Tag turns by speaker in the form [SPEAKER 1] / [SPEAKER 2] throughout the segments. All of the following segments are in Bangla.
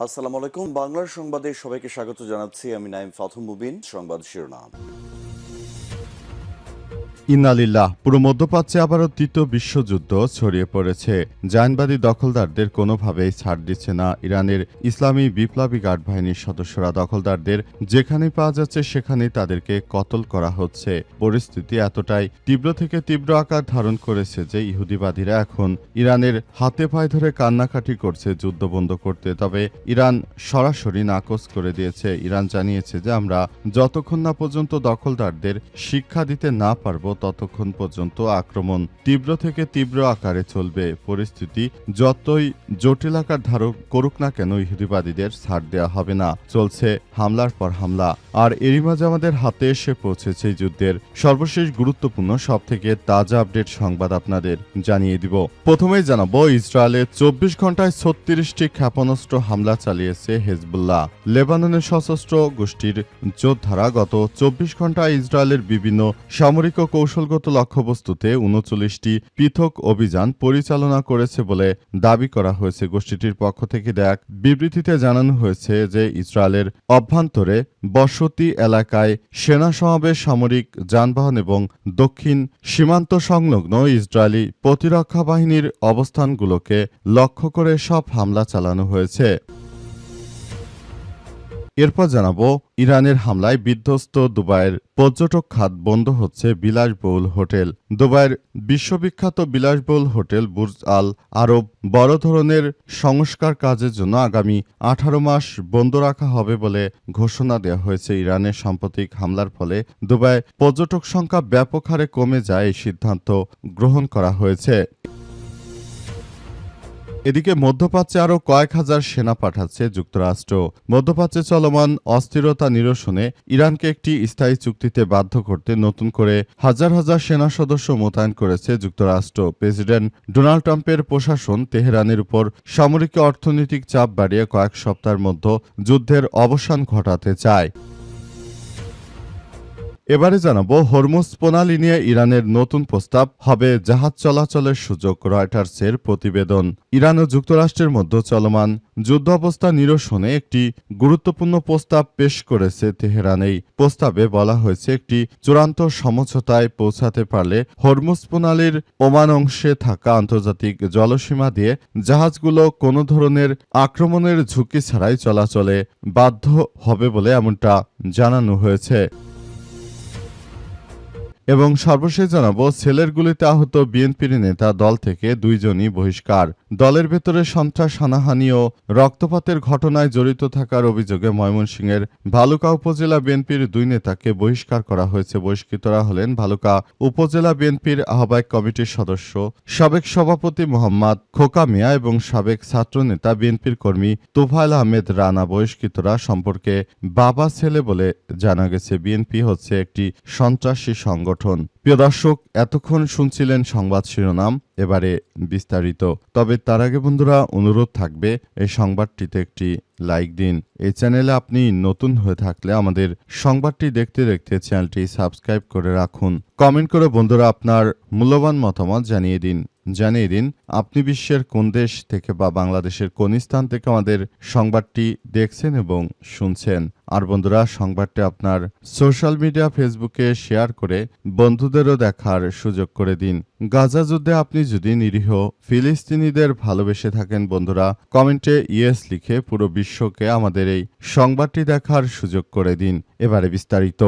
[SPEAKER 1] আসসালামু আলাইকুম। বাংলার সংবাদে সবাইকে স্বাগত জানাচ্ছি। আমি নাইম ফাথুম মুবিন। সংবাদ শিরোনাম।
[SPEAKER 2] ইন্নালিল্লাহ। পুরো মধ্যপ্রাচ্যে আবারও তৃতীয় বিশ্বযুদ্ধ ছড়িয়ে পড়েছে। জায়নবাদী দখলদারদের কোনোভাবেই ছাড় দিচ্ছে না ইরানের ইসলামী বিপ্লবী গার্ড বাহিনীর সদস্যরা। দখলদারদের যেখানেই পাওয়া যাচ্ছে সেখানেই তাদেরকে কতল করা হচ্ছে। পরিস্থিতি এতটাই তীব্র থেকে তীব্র আকার ধারণ করেছে যে ইহুদিবাদীরা এখন ইরানের হাতে পায়ে ধরে কান্নাকাটি করছে যুদ্ধ বন্ধ করতে। তবে ইরান সরাসরি নাকচ করে দিয়েছে। ইরান জানিয়েছে যে আমরা যতক্ষণ না পর্যন্ত দখলদারদের শিক্ষা দিতে না পারব ততক্ষণ পর্যন্ত আক্রমণ তীব্র থেকে তীব্র আকারে চলবে। পরিস্থিতি যতই জটিল আকার ধারণ করুক না কেন ইহুদিবাদীদের ছাড় দেওয়া হবে না। চলছে হামলার পর হামলা। আর এরই মাঝে আমাদের হাতে এসে পৌঁছেছে এই যুদ্ধের সর্বশেষ গুরুত্বপূর্ণ সবথেকে তাজা আপডেট সংবাদ আপনাদের জানিয়ে দিব। প্রথমেই জানাবো, ইসরায়েলে 24 ঘন্টায় 36টি ক্ষেপণাস্ত্র হামলা চালিয়েছে হেজবুল্লাহ। লেবাননের সশস্ত্র গোষ্ঠীর যোদ্ধারা গত 24 ঘন্টায় ইসরায়েলের বিভিন্ন সামরিক ও কৌশলগত লক্ষ্যবস্তুতে 39টি পৃথক অভিযান পরিচালনা করেছে বলে দাবি করা হয়েছে। গোষ্ঠীটির পক্ষ থেকে দেয়া এক বিবৃতিতে জানানো হয়েছে যে ইসরায়েলের অভ্যন্তরে বসতি এলাকায় সেনা সমাবেশ, সামরিক যানবাহন এবং দক্ষিণ সীমান্ত সংলগ্ন ইসরায়েলি প্রতিরক্ষা বাহিনীর অবস্থানগুলোকে লক্ষ্য করে সব হামলা চালানো হয়েছে। এরপর জানাবো, ইরানের হামলায় বিধ্বস্ত দুবাইয়ের পর্যটক খাত, বন্ধ হচ্ছে বিলাসবহুল হোটেল। দুবাইয়ের বিশ্ববিখ্যাত বিলাসবহুল হোটেল বুর্জ আল আরব বড় ধরনের সংস্কার কাজের জন্য আগামী 18 মাস বন্ধ রাখা হবে বলে ঘোষণা দেওয়া হয়েছে। ইরানের সাম্প্রতিক হামলার ফলে দুবাই পর্যটক সংখ্যা ব্যাপক হারে কমে যায়, এই সিদ্ধান্ত গ্রহণ করা হয়েছে। এদিকে মধ্যপ্রাচ্যে আরও কয়েক হাজার সেনা পাঠাচ্ছে যুক্তরাষ্ট্র। মধ্যপ্রাচ্যে চলমান অস্থিরতা নিরসনে ইরানকে একটি স্থায়ী চুক্তিতে বাধ্য করতে নতুন করে হাজার হাজার সেনা সদস্য মোতায়েন করেছে যুক্তরাষ্ট্র। প্রেসিডেন্ট ডোনাল্ড ট্রাম্পের প্রশাসন তেহরানের উপর সামরিক ও অর্থনৈতিক চাপ বাড়িয়ে কয়েক সপ্তাহের মধ্যে যুদ্ধের অবসান ঘটাতে চায়। এবারে জানাবো, হরমুজ প্রণালী নিয়ে ইরানের নতুন প্রস্তাব, হবে জাহাজ চলাচলের সুযোগ। রয়টার্সের প্রতিবেদন। ইরান ও যুক্তরাষ্ট্রের মধ্যে চলমান যুদ্ধ অবস্থা নিরসনে একটি গুরুত্বপূর্ণ প্রস্তাব পেশ করেছে তেহরান। এই প্রস্তাবে বলা হয়েছে, একটি চূড়ান্ত সমঝোতায় পৌঁছাতে পারলে হরমুজ প্রণালীর ওমান অংশে থাকা আন্তর্জাতিক জলসীমা দিয়ে জাহাজগুলো কোনো ধরনের আক্রমণের ঝুঁকি ছাড়াই চলাচলে বাধ্য হবে বলে এমনটা জানানো হয়েছে। এবং সর্বশেষ জানাবো, ছেলের গুলিতে আহত বিএনপির নেতা, দল থেকে 2 জনই বহিষ্কার। দলের ভেতরে সন্ত্রাস, হানাহানি ও রক্তপাতের ঘটনায় জড়িত থাকার অভিযোগে ময়মনসিংহের ভালুকা উপজেলা বিএনপির 2 নেতাকে বহিষ্কার করা হয়েছে। বহিষ্কৃতরা হলেন ভালুকা উপজেলা বিএনপির আহ্বায়ক কমিটির সদস্য সাবেক সভাপতি মোহাম্মদ খোকা মিয়া এবং সাবেক ছাত্রনেতা বিএনপির কর্মী তোফায়েল আহমেদ রানা। বহিষ্কৃতরা সম্পর্কে বাবা ছেলে বলে জানা গেছে। বিএনপি হচ্ছে একটি সন্ত্রাসী সংগঠন। প্রিয় দর্শক, এতক্ষণ শুনছিলেন সংবাদ শিরোনাম, এবারে বিস্তারিত। তবে তার আগে বন্ধুরা, অনুরোধ থাকবে এই সংবাদটিতে একটি লাইক দিন। এই চ্যানেলে আপনি নতুন হয়ে থাকলে আমাদের সংবাদটি দেখতে দেখতে চ্যানেলটি সাবস্ক্রাইব করে রাখুন। কমেন্ট করে বন্ধুরা আপনার মূল্যবান মতামত জানিয়ে দিন। আপনি বিশ্বের কোন দেশ থেকে বা বাংলাদেশের কোন স্থান থেকে আমাদের সংবাদটি দেখছেন এবং শুনছেন। আর বন্ধুরা, সংবাদটি আপনার সোশ্যাল মিডিয়া ফেসবুকে শেয়ার করে বন্ধুদেরও দেখার সুযোগ করে দিন। গাজা যুদ্ধে আপনি যদি নিরীহ ফিলিস্তিনিদের ভালোবেসে থাকেন বন্ধুরা, কমেন্টে ইয়েস লিখে পুরো বিশ্বকে আমাদের এই সংবাদটি দেখার সুযোগ করে দিন। এবারে বিস্তারিত।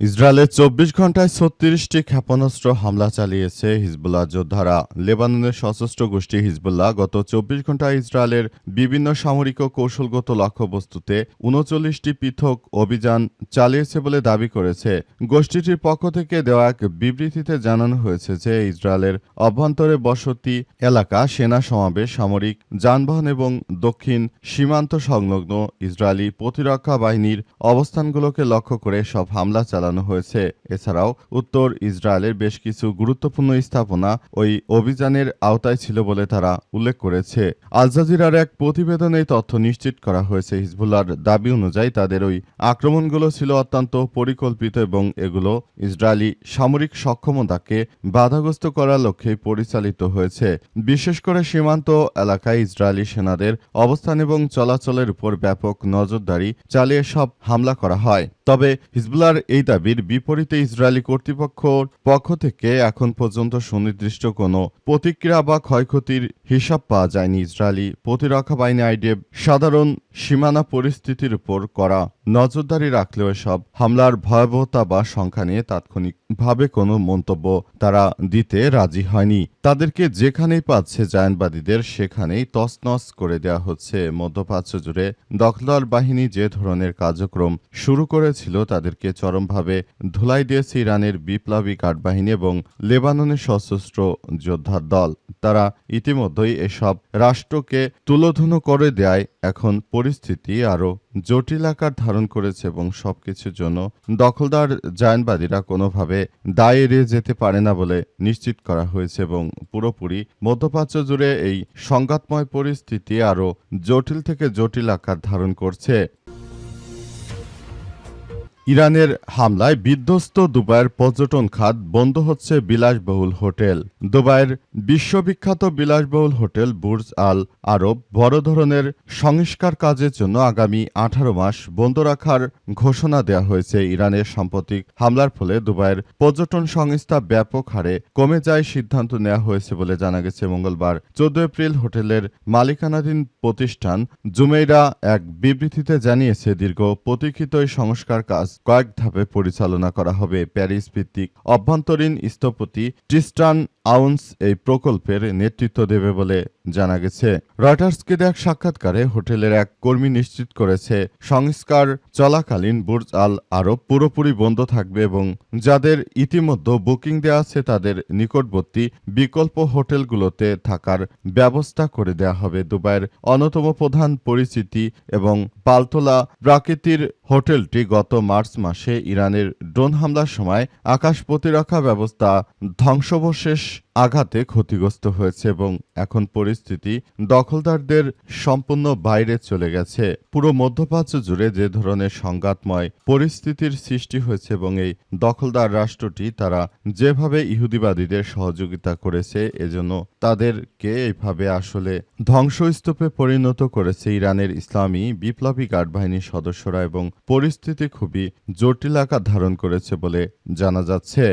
[SPEAKER 2] ইসরায়েলে 24 ঘন্টায় 36টি ক্ষেপণাস্ত্র হামলা চালিয়েছে হিজবুল্লাহ যোদ্ধারা। লেবাননের সশস্ত্র গোষ্ঠী হিজবুল্লাহ গত 24 ঘন্টায় ইসরায়েলের বিভিন্ন সামরিক ও কৌশলগত লক্ষ্যবস্তুতে 39টি পৃথক অভিযান চালিয়েছে বলে দাবি করেছে। গোষ্ঠীটির পক্ষ থেকে দেওয়া এক বিবৃতিতে জানানো হয়েছে যে ইসরায়েলের অভ্যন্তরে বসতি এলাকা, সেনা সমাবেশ, সামরিক যানবাহন এবং দক্ষিণ সীমান্ত সংলগ্ন ইসরায়েলি প্রতিরক্ষা বাহিনীর অবস্থানগুলোকে লক্ষ্য করে সব হামলা চালানো চালানো হয়েছে। এছাড়াও উত্তর ইসরায়েলের বেশ কিছু গুরুত্বপূর্ণ স্থাপনা ওই অভিযানের আওতায় ছিল বলে তারা উল্লেখ করেছে। আল জাজিরার এক প্রতিবেদনে এই তথ্য নিশ্চিত করা হয়েছে। হিজবুল্লাহর দাবি অনুযায়ী তাদের ওই আক্রমণগুলো ছিল অত্যন্ত পরিকল্পিত এবং এগুলো ইসরায়েলি সামরিক সক্ষমতাকে বাধাগ্রস্ত করার লক্ষ্যে পরিচালিত হয়েছে। বিশেষ করে সীমান্ত এলাকায় ইসরায়েলি সেনাদের অবস্থান এবং চলাচলের উপর ব্যাপক নজরদারি চালিয়ে সব হামলা করা হয়। তবে হিজবুল্লাহর এই দাবির বিপরীতে ইসরায়েলি কর্তৃপক্ষের পক্ষ থেকে এখন পর্যন্ত সুনির্দিষ্ট কোনো প্রতিক্রিয়া বা ক্ষয়ক্ষতির হিসাব পাওয়া যায়নি। ইসরায়েলি প্রতিরক্ষা বাহিনী আইডিএফ সাধারণ সীমানা পরিস্থিতির উপর করা নজরদারি রাখলেও সব হামলার ভয়াবহতা বা সংখ্যা নিয়ে তাৎক্ষণিকভাবে কোনো মন্তব্য তারা দিতে রাজি হয়নি। তাদেরকে যেখানেই পাচ্ছে জায়নবাদীদের সেখানেই তছনছ করে দেওয়া হচ্ছে। মধ্যপ্রাচ্য জুড়ে দখলদার বাহিনী যে ধরনের কার্যক্রম শুরু করেছিল তাদেরকে চরমভাবে ধুলাই দিয়েছে ইরানের বিপ্লবী গার্ড বাহিনী এবং লেবাননের সশস্ত্র যোদ্ধার দল। তারা ইতিমধ্যেই এসব রাষ্ট্রকে তুলোধুনো করে দেয়। এখন পরিস্থিতি আরও জটিল আকার ধারণ করেছে এবং সবকিছুর জন্য দখলদার জায়নবাদীরা কোনোভাবে দায় এড়িয়ে যেতে পারে না বলে নিশ্চিত করা হয়েছে এবং পুরোপুরি মধ্যপ্রাচ্য জুড়ে এই সংঘাতময় পরিস্থিতি আরও জটিল থেকে জটিল আকার ধারণ করছে। ইরানের হামলায় বিধ্বস্ত দুবাইয়ের পর্যটন খাত, বন্ধ হচ্ছে বিলাসবহুল হোটেল। দুবাইয়ের বিশ্ববিখ্যাত বিলাসবহুল হোটেল বুর্জ আল আরব বড় ধরনের সংস্কার কাজের জন্য আগামী 18 মাস বন্ধ রাখার ঘোষণা দেওয়া হয়েছে। ইরানের সাম্প্রতিক হামলার ফলে দুবাইয়ের পর্যটন সংস্থা ব্যাপক হারে কমে যায় সিদ্ধান্ত নেওয়া হয়েছে বলে জানা গেছে। মঙ্গলবার 14 এপ্রিল হোটেলের মালিকানাধীন প্রতিষ্ঠান জুমেইরা এক বিবৃতিতে জানিয়েছে, দীর্ঘ প্রতীক্ষিত এই সংস্কার কাজ কয়েক ধাপে পরিচালনা করা হবে। প্যারিস ভিত্তিক অভ্যন্তরীণ স্থপতি ট্রিস্টান আউন্স এই প্রকল্পের নেতৃত্ব দেবে বলে জানা গেছে। রয়টার্সকে দেওয়া এক সাক্ষাৎকারে হোটেলের এক কর্মী নিশ্চিত করেছে, সংস্কার চলাকালীন বুর্জ আল আরব পুরোপুরি বন্ধ থাকবে এবং যাদের ইতিমধ্যে বুকিং দেওয়া আছে তাদের নিকটবর্তী বিকল্প হোটেলগুলোতে থাকার ব্যবস্থা করে দেওয়া হবে। দুবাইয়ের অন্যতম প্রধান পরিচিতি এবং পালতোলা প্রাকৃতির হোটেলটি গত মার্চ মাসে ইরানের ড্রোন হামলার সময় আকাশ প্রতিরক্ষা ব্যবস্থা ধ্বংসাবশেষ আঘাতে ক্ষতিগ্রস্ত হয়েছে এবং এখন পরিস্থিতি দখলদারদের সম্পূর্ণ বাইরে চলে গেছে। পুরো মধ্যপ্রাচ্য জুড়ে যে ধরনের সংঘাতময় পরিস্থিতির সৃষ্টি হয়েছে এবং এই দখলদার রাষ্ট্রটি তারা যেভাবে ইহুদিবাদীদের সহযোগিতা করেছে, এজন্য তাদেরকে এইভাবে আসলে ধ্বংসস্তূপে পরিণত করেছে ইরানের ইসলামী বিপ্লবী গার্ড বাহিনীর সদস্যরা এবং পরিস্থিতি খুবই জটিল আকার ধারণ করেছে বলে জানা যাচ্ছে।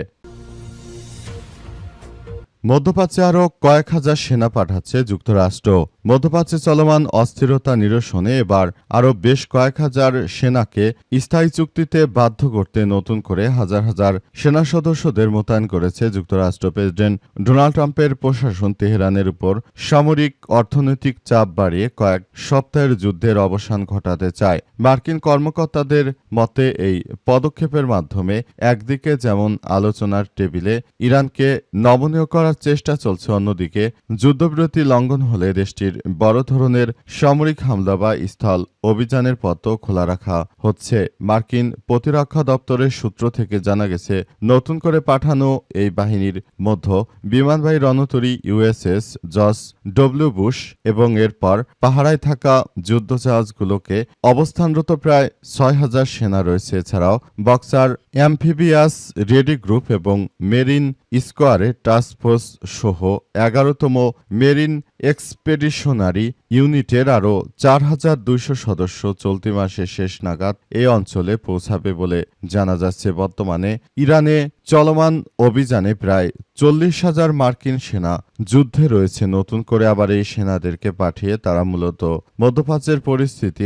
[SPEAKER 2] মধ্যপ্রাচ্যে আরও কয়েক হাজার সেনা পাঠাচ্ছে যুক্তরাষ্ট্র। মধ্যপ্রাচ্যে চলমান অস্থিরতা নিরসনে এবার আরও বেশ কয়েক হাজার সেনাকে স্থায়ী চুক্তিতে বাধ্য করতে নতুন করে হাজার হাজার সেনা সদস্যদের মোতায়েন করেছে যুক্তরাষ্ট্র। প্রেসিডেন্ট ডোনাল্ড ট্রাম্পের প্রশাসন তেহরানের উপর সামরিক অর্থনৈতিক চাপ বাড়িয়ে কয়েক সপ্তাহের যুদ্ধের অবসান ঘটাতে চায়। মার্কিন কর্মকর্তাদের মতে এই পদক্ষেপের মাধ্যমে একদিকে যেমন আলোচনার টেবিলে ইরানকে নমনীয় করার চেষ্টা চলছে, অন্যদিকে যুদ্ধবিরতি লঙ্ঘন হলে দেশটির বড় ধরনের সামরিক হামলা বা স্থল অভিযানের পথও খোলা রাখা হচ্ছে। মার্কিন প্রতিরক্ষা দপ্তরের সূত্র থেকে জানা গেছে, নতুন করে পাঠানো এই বাহিনীর মধ্যে বিমানবাহী রণতরী ইউএসএস জর্জ ডব্লিউ বুশ এবং এরপর পাহারায় থাকা যুদ্ধজাহাজগুলোকে অবস্থানরত প্রায় 6,000 সেনা রয়েছে। এছাড়াও বক্সার অ্যাম্ফিবিয়াস রেডি গ্রুপ এবং মেরিন স্কোয়ারে টাস্ক ফোর্স সহ 11তম মেরিন এক্সপেডিশনারি ইউনিটের আরও 4,200 সদস্য চলতি মাসের শেষ নাগাদ এই অঞ্চলে পৌঁছাবে বলে জানা যাচ্ছে। বর্তমানে ইরানে চলমান অভিযানে প্রায় 40,000 মার্কিন সেনা যুদ্ধে রয়েছে। নতুন করে আবার এই সেনাদেরকে পাঠিয়ে তারা মূলত মধ্যপ্রাচ্যের পরিস্থিতি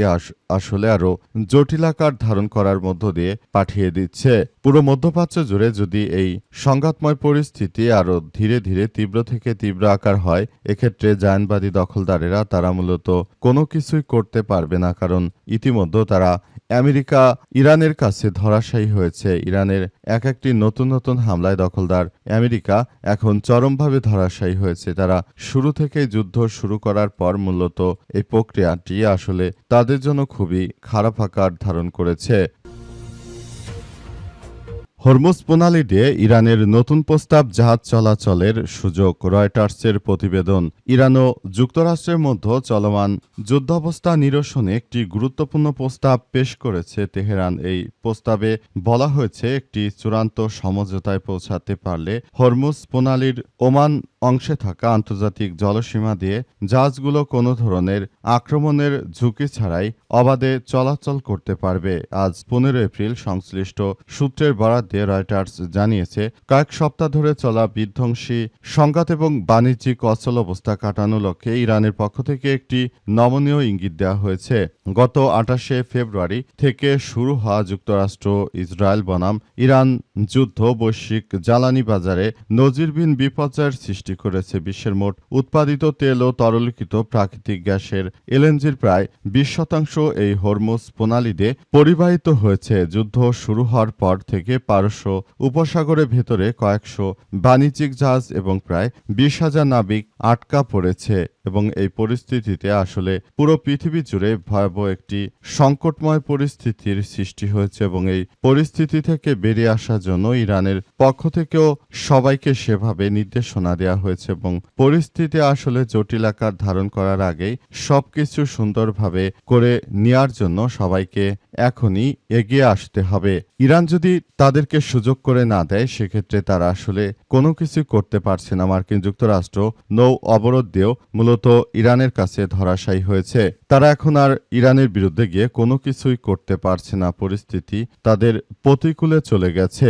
[SPEAKER 2] আসলে আরও জটিল আকার ধারণ করার মধ্য দিয়ে পাঠিয়ে দিচ্ছে। পুরো মধ্যপ্রাচ্য জুড়ে যদি এই সংঘাতময় পরিস্থিতি আরও ধীরে ধীরে তীব্র থেকে তীব্র আকার হয়, এক্ষেত্রে জায়নবাদী দখলদারেরা তারা মূলত কোনো কিছুই করতে পারবে না, কারণ ইতিমধ্যে তারা আমেরিকা ইরানের কাছে ধরাশায়ী হয়েছে। ইরানের একটি নতুন নতুন হামলায় দখলদার আমেরিকা এখন চরমভাবে ধরাশায়ী হয়েছে। তারা শুরু থেকেই যুদ্ধ শুরু করার পর মূলত এই প্রক্রিয়াটি আসলে তাদের জন্য খুবই খারাপ আকার ধারণ করেছে। হরমুজ প্রণালী দিয়ে ইরানের নতুন প্রস্তাব জাহাজ চলাচলের সুযোগ রয়টার্সের প্রতিবেদন ইরান ও যুক্তরাষ্ট্রের মধ্যে চলমান যুদ্ধাবস্থা নিরসনে একটি গুরুত্বপূর্ণ প্রস্তাব পেশ করেছে তেহরান। এই প্রস্তাবে বলা হয়েছে একটি চূড়ান্ত সমঝোতায় পৌঁছাতে পারলে হরমুজ প্রণালীর ওমান অংশে থাকা আন্তর্জাতিক জলসীমা দিয়ে জাহাজগুলো কোনো ধরনের আক্রমণের ঝুঁকি ছাড়াই অবাধে চলাচল করতে পারবে। আজ 15 এপ্রিল সংশ্লিষ্ট সূত্রের বরাত দিয়ে রয়টার্স জানিয়েছে, কয়েক সপ্তাহ ধরে চলা বিধ্বংসী সংঘাত এবং বাণিজ্যিক অচল অবস্থা কাটানোর লক্ষ্যে ইরানের পক্ষ থেকে একটি নমনীয় ইঙ্গিত দেওয়া হয়েছে। গত 28 ফেব্রুয়ারি থেকে শুরু হওয়া যুক্তরাষ্ট্র ইসরায়েল বনাম ইরান যুদ্ধ বৈশ্বিক জ্বালানি বাজারে নজিরবিহীন বিপর্যয়ের সৃষ্টি করেছে। বিশ্বের মোট উৎপাদিত তেল ও তরলীকৃত প্রাকৃতিক গ্যাসের এলএনজির প্রায় 20% এই হরমুজ প্রণালী দিয়ে পরিবাহিত হয়েছে। যুদ্ধ শুরু হওয়ার পর থেকে পারস্য উপসাগরের ভেতরে কয়েকশো বাণিজ্যিক জাহাজ এবং প্রায় 20,000 নাবিক আটকা পড়েছে এবং এই পরিস্থিতিতে আসলে পুরো পৃথিবী জুড়ে ভয়াবহ একটি সংকটময় পরিস্থিতির সৃষ্টি হয়েছে এবং এই পরিস্থিতি থেকে বেরিয়ে আসার জন্য ইরানের পক্ষ থেকেও সবাইকে সেভাবে নির্দেশনা দেওয়া হয়েছে এবং পরিস্থিতি আসলে জটিল আকার ধারণ করার আগেই সবকিছু সুন্দরভাবে করে নেওয়ার জন্য সবাইকে এখনই এগিয়ে আসতে হবে। ইরান যদি তাদেরকে সুযোগ করে না দেয় সেক্ষেত্রে তারা আসলে কোনো কিছু করতে পারছে না। মার্কিন যুক্তরাষ্ট্র নৌ অবরোধ দিয়েও মূলত ইরানের কাছে ধরাশায়ী হয়েছে। তারা এখন আর ইরানের বিরুদ্ধে গিয়ে কোনো কিছুই করতে পারছে না। পরিস্থিতি তাদের প্রতিকূলে চলে গেছে।